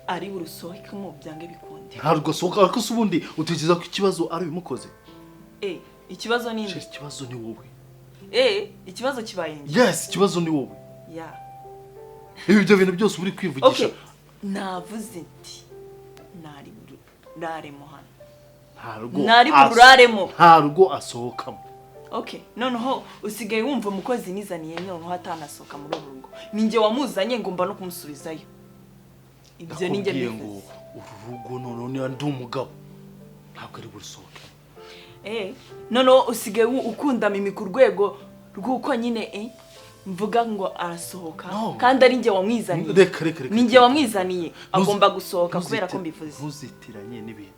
ari urusohoke mu byange bikunde. Ntabwo sohoka ariko ubundi utekereza ko ikibazo ari bimukoze. Ikibazo ni nde? Ikibazo ni wowe. Ikibazo kibaye nde? Yes, ikibazo ni wowe. Yeah. Ibyo bintu byose uri kwivugisha. Okay. Navuze nti nari buraremo hano. Nari buraremo. Ntarugo asohokamo. Okay, noneho usigaye wumva umukozi nizaniye noneho hatanasohoka muri urugo. Ninjye wamuzanye ngo mba no kumusubizayo. Ibyo ninjye ngo urugo noneho ni ndi umugabo. Ntabwo ari busohoke. Noneho usigaye ukunda mimi ku rwego rw'uko nyine mvuga ngo arasohoka kandi ari njye wamwizaniye. Reka. Ninjye wamwizaniye agomba gusohoka kubera ko mbivuze. Ntuzitiranye n'ibintu.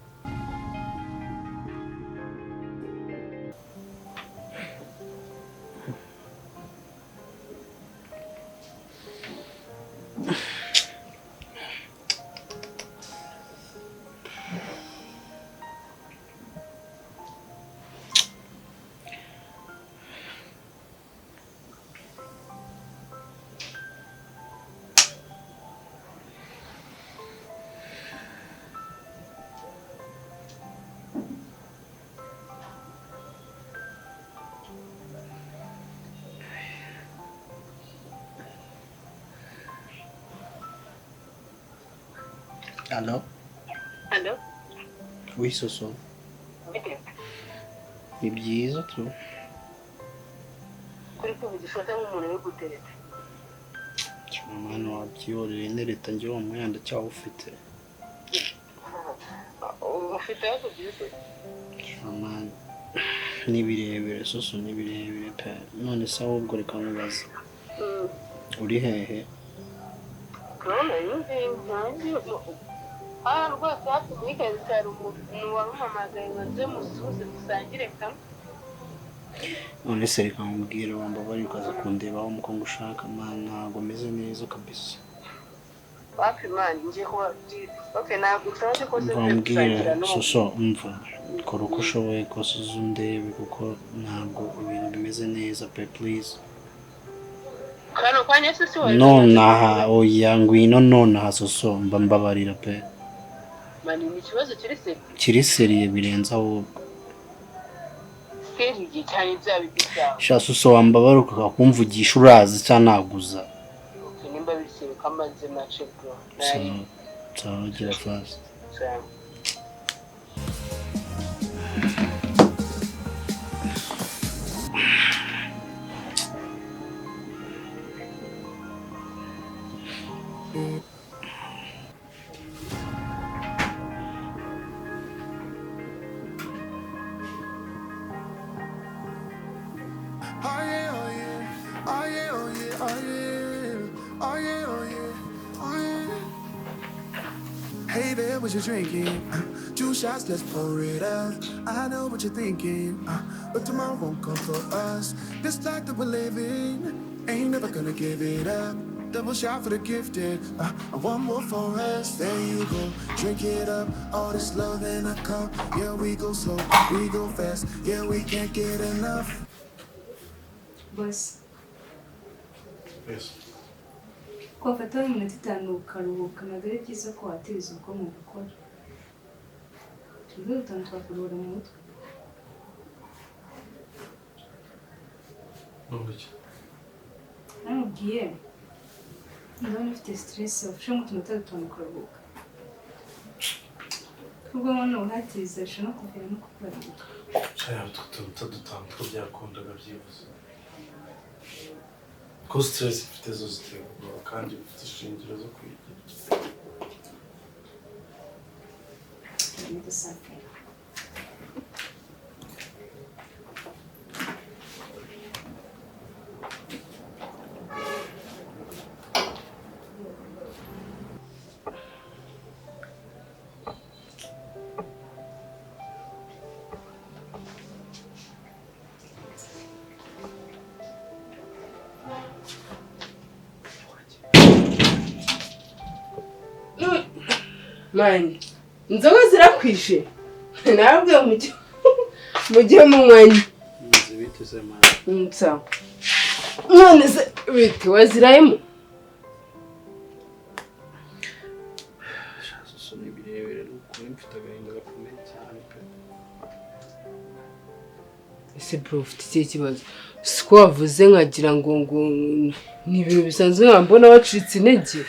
Allô? Allô? Oui, Soso. Ni byiza tu. Kuri kuvugisha nk'umuntu uri gutereta. Mwana wabyiyoreye nereta njye wa mwanda cyawo ufite. Ufite aho byose. Mwana ni birebire Soso ni birebire pe. None se ahubwo reka nkubaze. Uri hehe? None yumve rwose hafi weekend hari umuntu waruhamagaye ngo nze musuze dusangire kamwe. None se reka nkubwire wambabari ukaza kundeba aho muko ngushaka mana ntago meze neza kabisa. Wapi mani ngiye kuba okay ntabwo utaje ko se mbwira Soso umva kora uko ushoboye kose uzundebe kuko ntabwo ibintu bimeze neza pe please. Kano kwanye se si nonaha oya ngwino nonaha Soso mbabarira pe. Mani ni kibazo kiri seriye birenza ahubwo. Seriye cyane byabigisa. Sha Soso wambabaruka kakumvugisha urazi cyane naguza. Okay nimba bisire kamaze mace bro. Sawa gira fast. Sawa. Hey there, what you drinking? 2 shots, let's pour it out. I know what you're thinking, but tomorrow won't come for us. This life that we're living, ain't never gonna give it up. Double shot for the gifted, one more for us. There you go, drink it up. All this love in a cup. Yeah, we go slow, we go fast. Yeah, we can't get enough. Boss. Yes. Kwa fatwa iminota 5 ukaruhuka ntabwo ari byiza ko watiriza uko mu gukora. Tugiye gutandukana kuruhura mu mutwe. Nubiki. Namubwiye. Ndabona ufite stress ufashe mu tunota 5 ukaruhuka. Kubwo hano uhatiriza no kuvira no kukuruhuka. Cyaya tutunta dutanga byakundaga byibuze. Ko stress ifite zo ziterwa kandi ufite ishingiro zo kwigira. Mani inzoga zirakwishe nabwe mujye munywanye biteze mani nsa none se bite wazirayemo soso n'ibirebire n'ukuri mfite agahinda gakomeye cyane pe. Ese bro ufite ikihe kibazo? Siko wavuze nkagira ngo ni ibintu bisanzwe nkambona wacitse intege.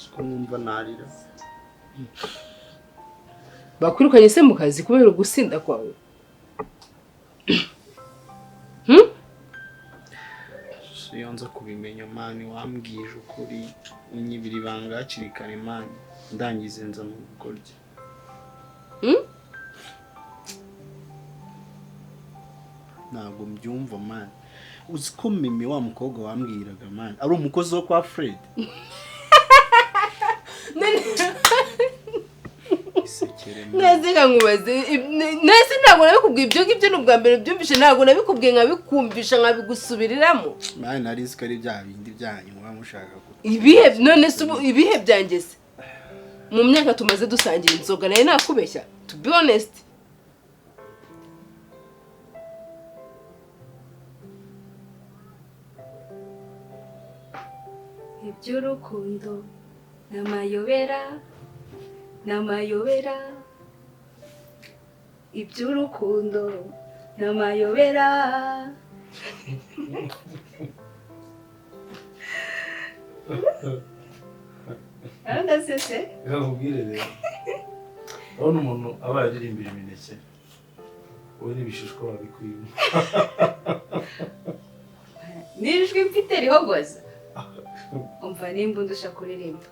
Siko numva narira. Bakwirukanye se mu kazi kubera gusinda kwawe? Iyo nza kubimenya mani wambwije ukuri unyibira ibanga hakiri kare mani ndangize nza mu rugo rye. Ntabwo mbyumva mani. Uzi ko Mimi wa mukobwa wambwiraga mani ari umukozi wo kwa Fred. Neze nkubaze nese ntabwo nabikubwiye ibyo ngibyo n'ubwa mbere byumvishe ntabwo nabikubwiye nkabikumvisha nkabigusubiriramo. Mani nari ko ari bya bindi byanyu muba mushaka ko. Ibihe none se ibihe byangeze. Mu myaka tumaze dusangira inzoga naye nakubeshya to be honest. Iby'urukundo n'amayobera n'amayobera iby'urukundo n'amayobera. Arandasese Gakubwire rero urabona umuntu aba yaririmbira imineke wowe n'ibishishwa babikwima. nijwi mfite rihogoza. Umva nimba undusha kuririmba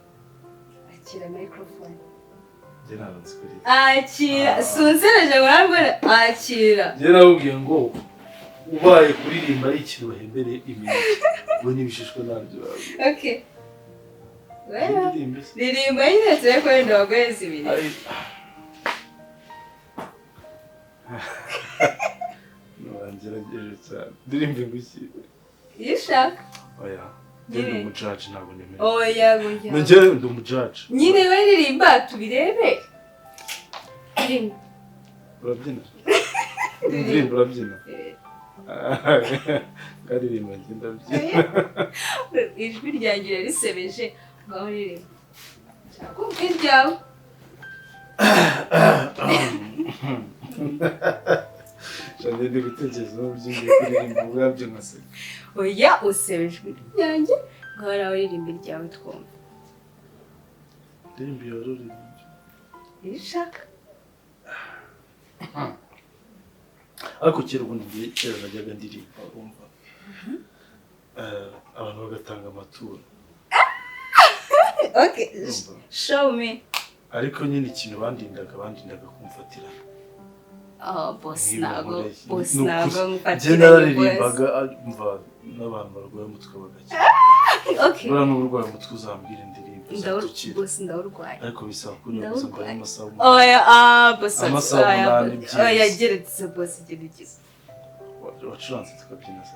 akira microphone. Njye ntabwo nzi kuririmba. Akira sunsereje barambara akira. Njye nakubwiye ngo ubaye kuririmba ari ikintu bahembere imineke wowe n'ibishishwa ntabyo babi. Okay. Well, ririmba nyine turi kwenda bagwezi ibiri. Nongerageje cyane ndirimbe nguki. Yishaka. Oya. Ndi umujaji ntabwo nemera. Oya gunjya. Njye ndi umujaji. Nyine baririmba tubirebe. Ririmba. Urabyina? Ndirimba urabyina? Karirimba njye ndabyina. Ijwi ryanjye risebeje ngaho ririmba. Kumva iryawe. Shande ndi gutekereza uburyo ngiye kuririmba ubwabyo nkaseka. Oya usebejwe ryanjye ngaho nawe ririmba iryawe twumva. Ndirimba yororirimba. Yishaka. Ariko kera ubundi ngiye kera najyaga ndirimba urumva. Abantu bagatanga amaturo. Okay, show me. Ariko nyine ikintu bandindaga kumfatira. Boss ntago ngufatira. Njye nararimbaga mva n'abantu barwaye umutwe bagake. Okay. Bura n'uburwaye umutwe uzambwira indirimbo. Boss ndawurwaye. Ariko bisaba kunyoza mbaye amasaha. Oya boss. Oya geretse boss geretse. Wacuranze tukabyina se.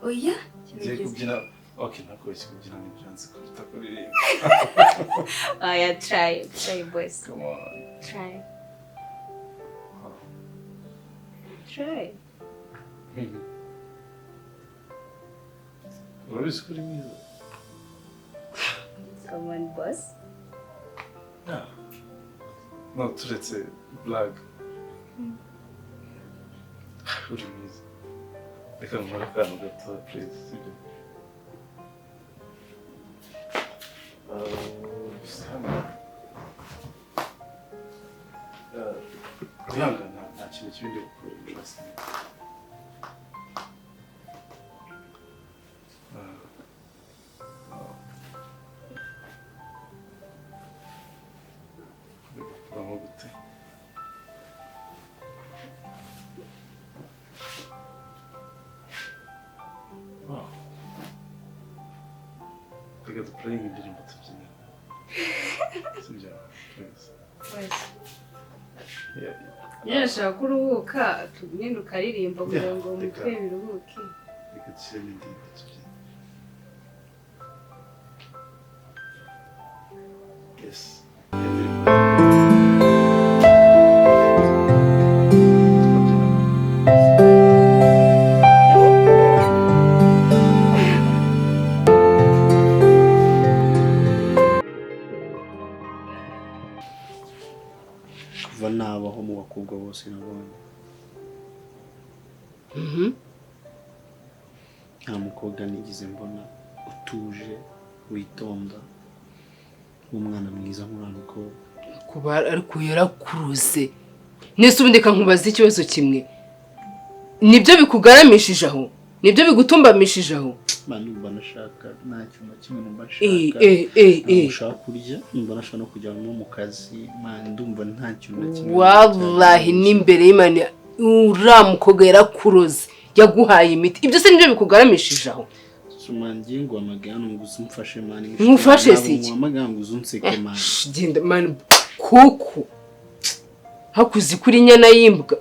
Oya. Ngiye kubyina. Okay, nakoresha kubyina n'ibyanze kuruta kuririmba. Oya try boss. Come on. Try. Try. Urabizi ko uri mwiza. Come on boss. Yeah. No, turetse blague. Uri mwiza. Reka nkore akantu gato please, sibyo? Kwihangana nta kintu kibindi gukorera basi. Vamos gute. Wow. Reka duplaying indirimbo tubyina. Sibyo? Please. Yeah. Nyashaka kuruhuka nyine ukaririmba kugira ngo umutwe biruhuke. Reka dushyiremo indirimbo tubyina. Yes. kuva nabaho mu bakobwa bose nabonye nta mukobwa nigize mbona utuje witonda umwana mwiza nk'uraniko kuba ariko yarakuruze nese ubundi kankubaza ikibazo kimwe nibyo bikugaramishije aho nibyo bigutumbamishije aho numva nashaka nta kintu na kimwe numva nshaka ushaka kurya numva nashaka no kujya mu kazi ndumva nta kintu na kimwe wallahi n'imbere y'Imana uramukobwa yarakuroze yaguhaye imiti ibyo se nibyo bikugaramishije aho sumangiye ngo amagano ngo uzumfashe mani nkufashe siki amagano uzunseke mani genda mani kuko hakuzi kuri nyana yimbwa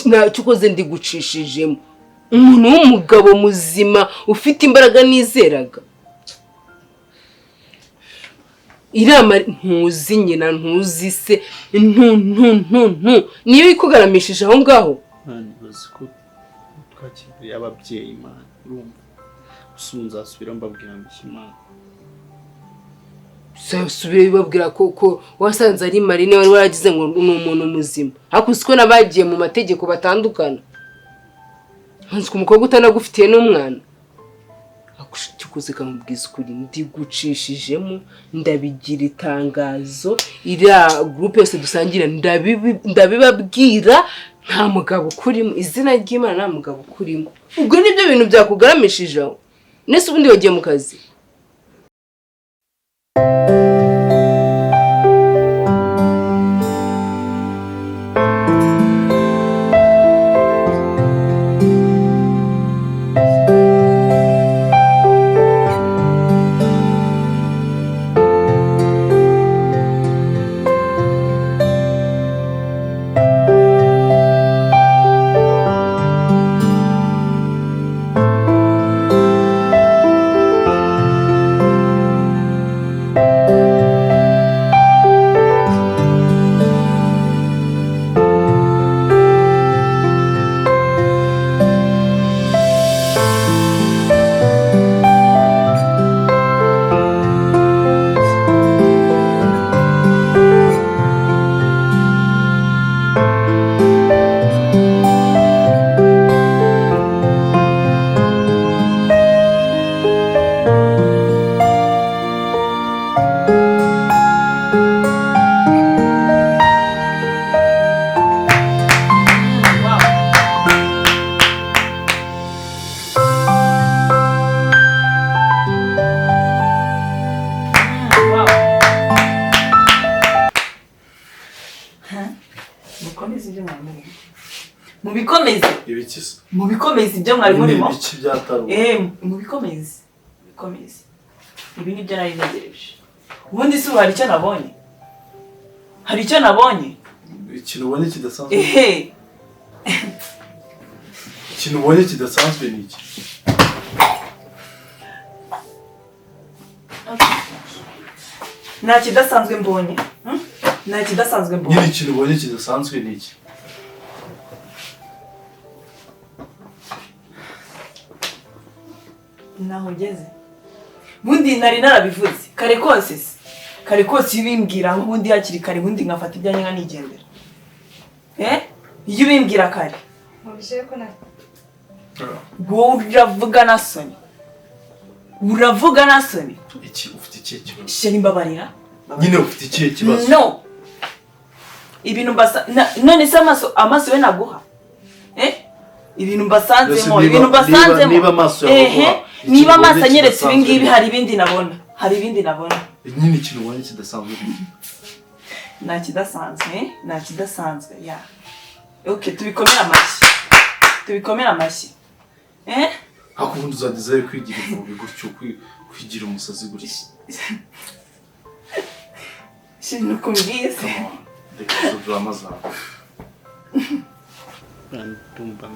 nacyo ukoze ndi gucishijemo umuntu w'umugabo muzima ufite imbaraga nizeraga irama ntuzi nyina ntuzi se niyo ikugaramishije aho ngaho ntibazi ko twakiriye ababyeyi mani urumva usunzasubira mbabwira ngo ikimana subire bibabwira ko wasanze ari Marine wari waragize ngo ni umuntu muzima hakuzi ko nabagiye mu mategeko batandukana hanze umukobwa utanagufitiye n'umwana akushikuze kamubwiza ukuri ndi gucishijemo ndabigira itangazo ira groupe yose dusangira ndabibabwira nta mugabo kurimo izina ry'Imana nta mugabo kurimo ubwo nibyo bintu byakugaramishije aho nese ubundi wagiye mu kazi mubikomeze ibyo mwari murimo iki byataruka mubikomeze ibi nibyo nari negereje ubundi se hari icyo nabonye ikintu ubonye kidasanzwe ikintu ubonye kidasanzwe ni iki nta kidasanzwe mbonye nyine ikintu ubonye kidasanzwe ni iki naho ugeze bundi nari narabivuze kare kose ubimbwira ubundi hakiri kare bundi nkafata ibyanjye nkanigendera iyo ubimbwira kare wowe uravuga na soni iki ufite ikihe kibazo sheri mbabarira nyine ufite ikihe kibazo no ibintu none se amaso we naguha ibintu mbasanzemo niba amaso anyeretse ibi ngibi hari ibindi nabona nyine ikintu ubonye kidasanzwe nta kidasanzwe ya okay tubikomera amashyi ariko ubundi uzagezayo kwigira ivubi gutyo kwigira umusazi gutyo shintu kumbwize reka izo drama zawe ndumva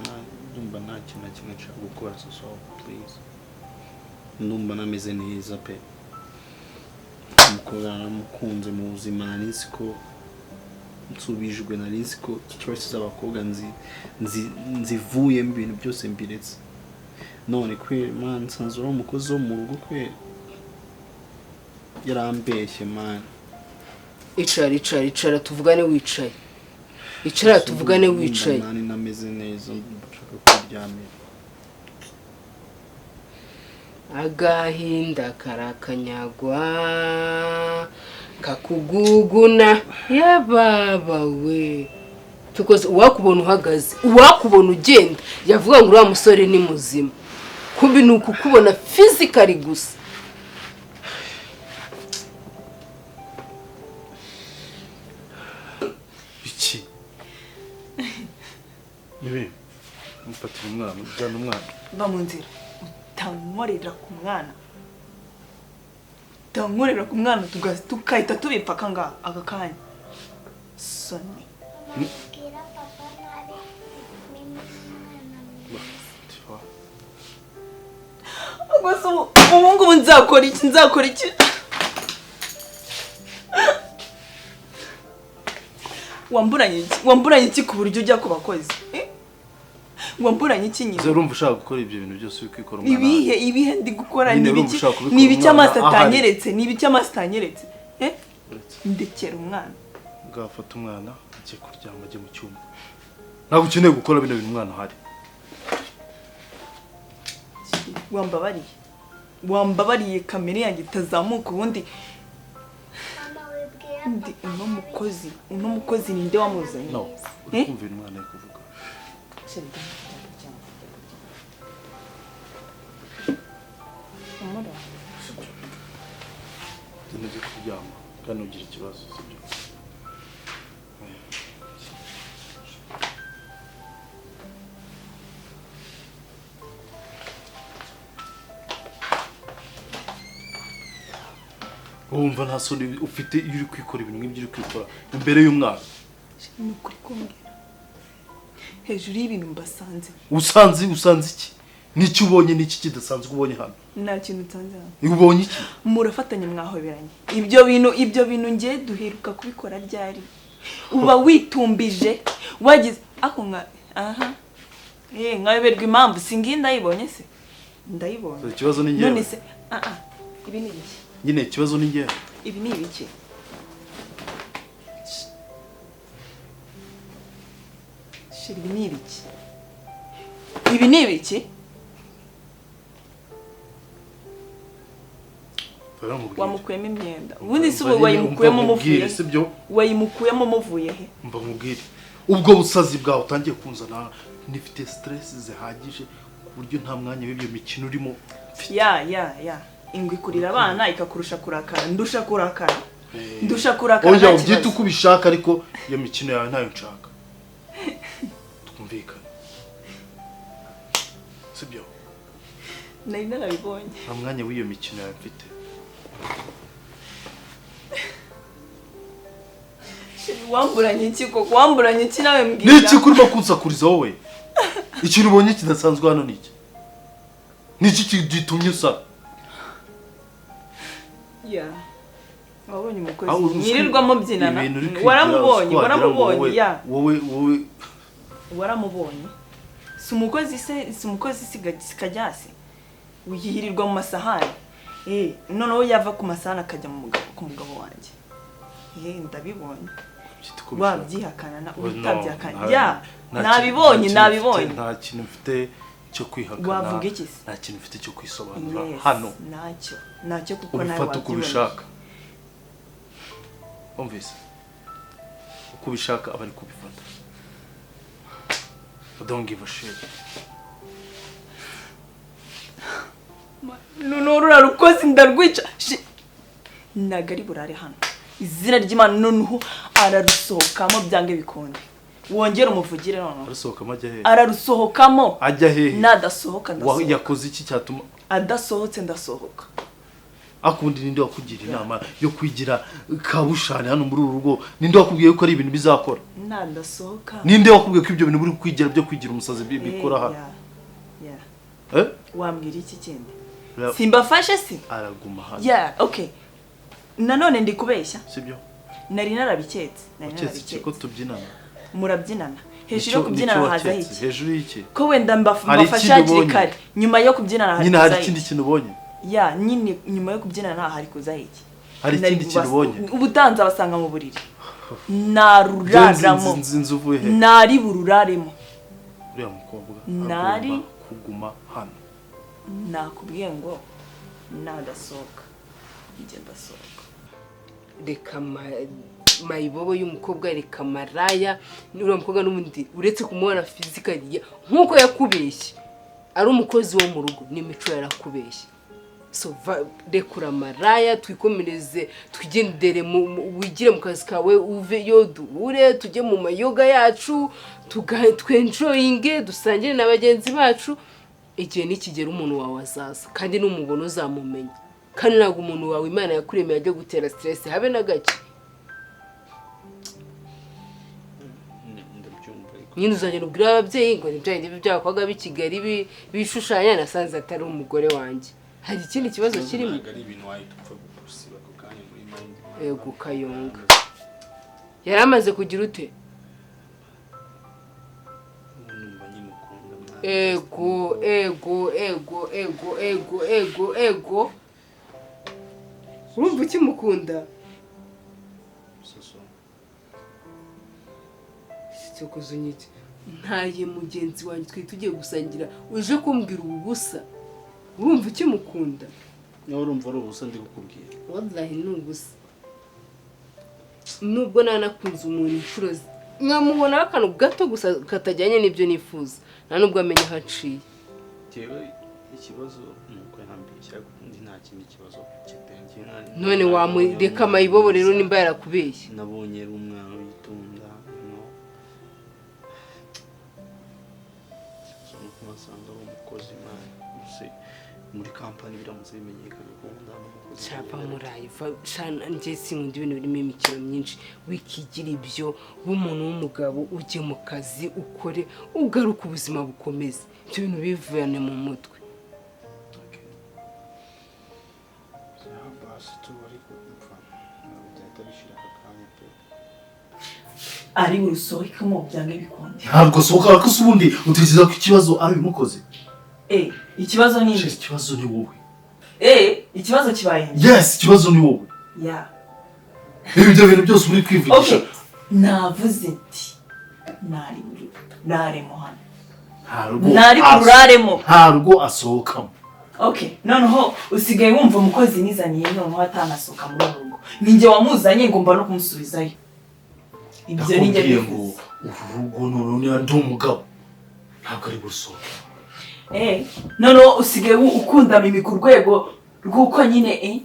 nta kintu na kimwe nshaka gukora so please ndumva nameze neza pe umukobwa namukunze mu buzima nari nzi ko nsubijwe nari nzi ko choices z'abakobwa nzivuyemo ibintu byose mbiretse none kweri man nsanzwe uri umukozi wo mu rugo kweri yarambeshye man icara tuvugane wicaye icara tuvugane wicaye. Nani nameze neza ndashaka kuryamira. Agahinda karakanyagwa kakuguguna ya baba we tukoze uwakubona uhagaze uwakubona ugenda yavuga ngo uriya musore ni muzima kumbi nuko kubona physically gusa. iki nibe mufatira umwana ujyana umwana mba mu nzira utankorera ku mwana utankorera ku mwana tukahita tubipfaka nga aka kanya soni gusa ubu ngubu nzakora iki wamburanye iki ku buryo ujya ku bakozi wamburanye iki nyine urumva ushaka gukora ibyo bintu byose uri kwikora umwana ibihe ndi gukora ni ibiki amaso atanyeretse ndekera umwana ngafata umwana ajye kuryama ajye mu cyumba ntabwo ukeneye gukora bino bintu umwana ahari wambabariye kamere yanjye itazamuka ubundi uno mukozi ninde wamuzanye no uri kumva umwana ari kuvuga Ngiye kuryama kandi ugira ikibazo sibyo wumva nta soni ufite iyo uri kwikora ibintu nk'ibyo uri kwikora imbere y'umwana ni ukuri kumbwira hejuru y'ibintu mbasanze usanze iki n'icyo ubonye n'iki kidasanzwe ubonye hano nta kintu nsanze hano ubonye iki murafatanye mwahoberanye ibyo bintu ngiye duheruka kubikora ryari uba witumbije wagize ako nka aha nkayoberwa impamvu singiye ndayibonye se ndayibonye ikibazo ni ngewe none se ibi ni ibiki nyine ikibazo ni ngewe ibi ni ibiki ibi ni ibiki wamukuyemo imyenda ubundi si ubu wayimukuyemo umuvuye wayimukuyemo umuvuye he mba nkubwire ubwo busazi bwawe utangiye kunzana nifite stress zihagije ku buryo nta mwanya w'ibyo mikino urimo ya ingwe kurira abana ikakurusha kurakara ndusha kurakara oya ubyita uko ubishaka ariko iyo mikino yawe ntayo nshaka twumvikane sibyo nari narabibonye nta mwanya w'iyo mikino yawe mfite wamburanye iki nawe mbwira n'iki kurimo kunsakuriza wowe ikintu ubonye kidasanzwe hano n'iki n'iki gitumye usa wabonye umukozi mwirirwamo byinana waramubonye waramubonye si umukozi sikajyase wihirirwa mu masahani noneho yava ku masahani akajya ku mugabo wanjye ndabibonye wabyihakana utabyihakana nabibonye nta kintu mfite cyo kwihakana wavuga iki se nta kintu mfite cyo kwisobanura hano ntacyo kuko nawe ubifata uko ubishaka umvise uko ubishaka aba ari kubifata don't give a shit nurura rukozi ndarwica ntago ari burare hano izina ry'Imana noneho ararusohokamo byange bikonde wongera umuvugire noneho arasohokamo ajya hehe ararusohokamo ajya hehe nadasohoka ndasohoka yakoze iki cyatuma adasohotse ndasohoka akundi ninde wakugira inama yo kwigira kabushane hano muri uru rugo ninde wakubwiye ko ari ibintu bizakora nadasohoka ninde wakubwiye ko ibyo bintu buri kwigira byo kwigira umusazi bikora hano wambwira iki kindi simbafashe si araguma hano okay nanone ndi kubeshya sibyo nari narabiketse ko tubyinana murabyinana hejuru yo kubyinana haza iki hejuru y'iki ko wenda mbafasha hakiri kare nyuma yo kubyinana nyine hari ikindi kintu ubonye nyine nyuma yo kubyinana nta hari kuza iki hari ikindi kintu ubonye ubutanze abasanga mu buriri naruraramo nzi uvuye he nari bururaremo uriya mukobwa Nari- agomba kuguma hano nakubwiye ngo nadasohoka njye ndasohoka reka mayibobo y'umukobwa reka maraya n'uriya mukobwa n'ubundi uretse kumubona fizikaliya nk'uko yakubeshye ari umukozi wo mu rugo n'imico yarakubeshye so rekura maraya twikomereze twigendere wigire mu kazi kawe uveyo duhure tujye mu mayoga yacu twenjoyinge dusangire na bagenzi bacu igihe nikigera umuntu wawe azaza kandi n'umubona uzamumenya kandi ntabwo umuntu wawe Imana yakuremeye ajya gutera stress habe na gake nyine uzagenda ubwira ababyeyi ngo nibyo ndi byakwaga b'i Kigali bishushanya nasanze atari umugore wanjye hari ikindi kibazo kirimo ego kayonga yari amaze kugira ute ego urumva ukimukunda cyo kuzunyita ntaye mugenzi wanjye twe tugiye gusangira uje kumbwira ubu busa urumva ukimukunda nawe urumva ari ubusa ndi kukubwira wallahi ni ubusa nubwo nanakunze umuntu inshuro nkamubona akantu gato gusa katajyanye n'ibyo nifuza nta nubwo amenya aho aciye jewe ikibazo nuko yambishya kundi nta kindi kibazo kitenge none wamureka mayibobo rero nimba yarakubeshye nabonye ari umwana witunda no so kumasanga umukozi mwana se muri kampani biramutse bimenyekana ko ndana chapa murayi shana nje sinkunda ibintu birimo imikino myinshi wikigira ibyo b'umuntu w'umugabo ujye mu kazi ukore ugaruka ubuzima bukomeze ibyo bintu bivuyane mu mutwe ari urusohokamo byange bikonde ntabwo sohoka ko ubundi utekereza ko ikibazo ari Yumukozi ikibazo ni iki ikibazo ni wowe ikibazo kibaye yes ikibazo ni wowe ya ibyo bintu byose uri kwivugisha navuze ati naremo hano nari kuraremo ntabwo asohokamo noneho usigaye wumva umukozi nizaniye noneho atanasohoka muri uru rugo ninjye wamuzanye ngomba no kumusubizayo ibyo ninjye bivuze urugo noneho ndi umugabo ntabwo ari gusohoka noneho usigaye ukunda mimi ku rwego rw'uko nyine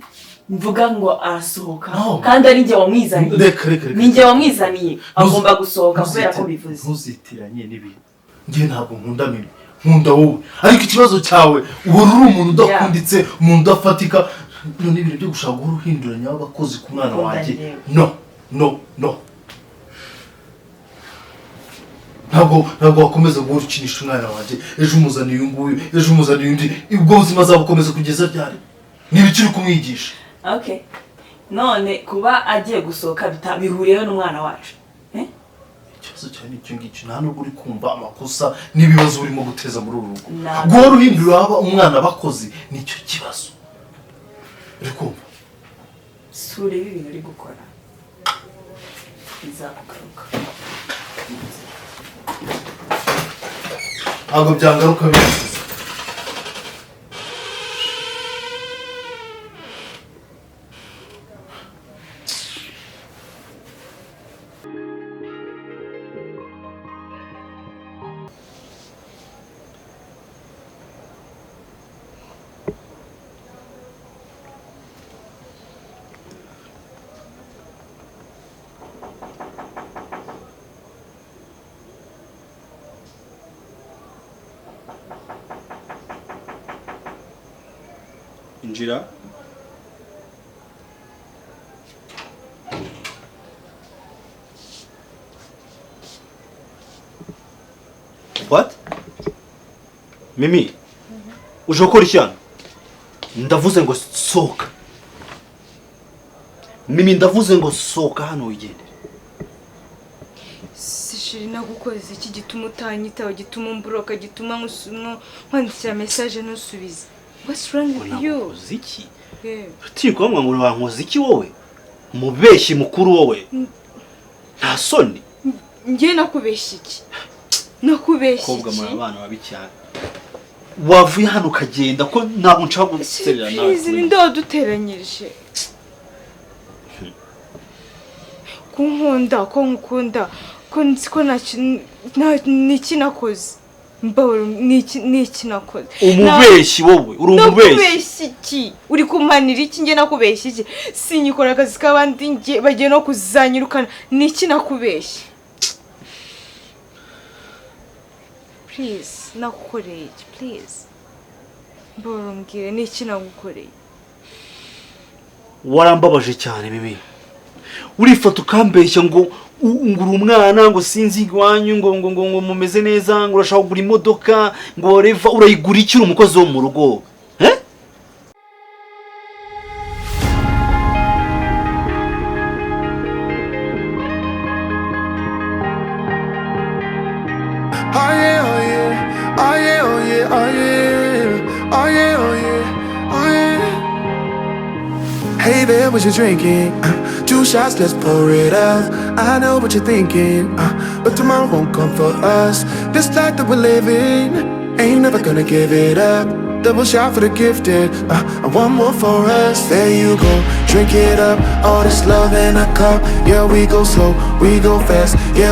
mvuga ngo arasohoka kandi ari njye wamwizaniye ninjye wamwizaniye agomba gusohoka kubera ko bivuze ntuzitiranye n'ibintu njye ntabwo nkunda mimi nkunda wowe ariko ikibazo cyawe uhora uri umuntu udakunditse umuntu udafatika none ibintu byo gushaka guhora uhinduranya abakozi ku mwana wanjye no ntabwo wakomeza guhora ukinisha umwana wanjye ejo umuzaniye uyu nguyu ejo umuzaniye undi ubwo buzima azabukomeza kugeza ryari n'ibiki uri kumwigisha none kuba agiye gusohoka bitabihuriyeho n'umwana wacu ikibazo cyane icyo ngicyo nta nubwo uri kumva amakosa n'ibibazo urimo guteza muri uru rugo guhora uhindura umwana abakozi nicyo kibazo uri kumva sure ibintu uri gukora bizakugaruka ntabwo byangaruka bivuze injira What? Mimi, uje gukora ishyano? Ndavuze ngo sohoka. Mimi ndavuze ngo sohoka hano wigendere. Sishiri nagukoze iki gituma utanyitaho gituma umburoka gituma nkwandikira message ntusubize. What's wrong with you? Iki? Tiko mwamwe wankoze iki wowe? Mubeshyi mukuru wowe. soni njye nakubeshya iki nakubeshya kobwa muri iki abana babi cyane wavuye hano ukagenda ko ntabwo nshaka guserera nawe izi ni ndaduteranyirije kunkunda ko nkukunda ko nzi ko niki nakoze mbawura niki nakoze umubeshyi wowe uri umubeshyi nakubeshya iki uri kumanira iki njye nakubeshya iki sinyikora akazi k'abandi njye bagiye no kuzanyirukana niki nakubeshya please nakukoreye iki please mbawura mbwire niki nagukoreye warambabaje cyane Mimi urifata ukambeshya ngo uri umwana ngo sinzi iwanyu ngo mumeze neza ngo urashaka kugura imodoka ngo Reva urayigura iki uri umukozi wo mu rugo Hey there, what you drinking? 2 shots, let's pour it out. I know what you're thinking, but tomorrow won't come for us. This life that we're living, ain't never gonna give it up. Double shot for the gifted, and one more for us. There you go, drink it up. All this love in a cup. Yeah, we go slow, we go fast. Yeah.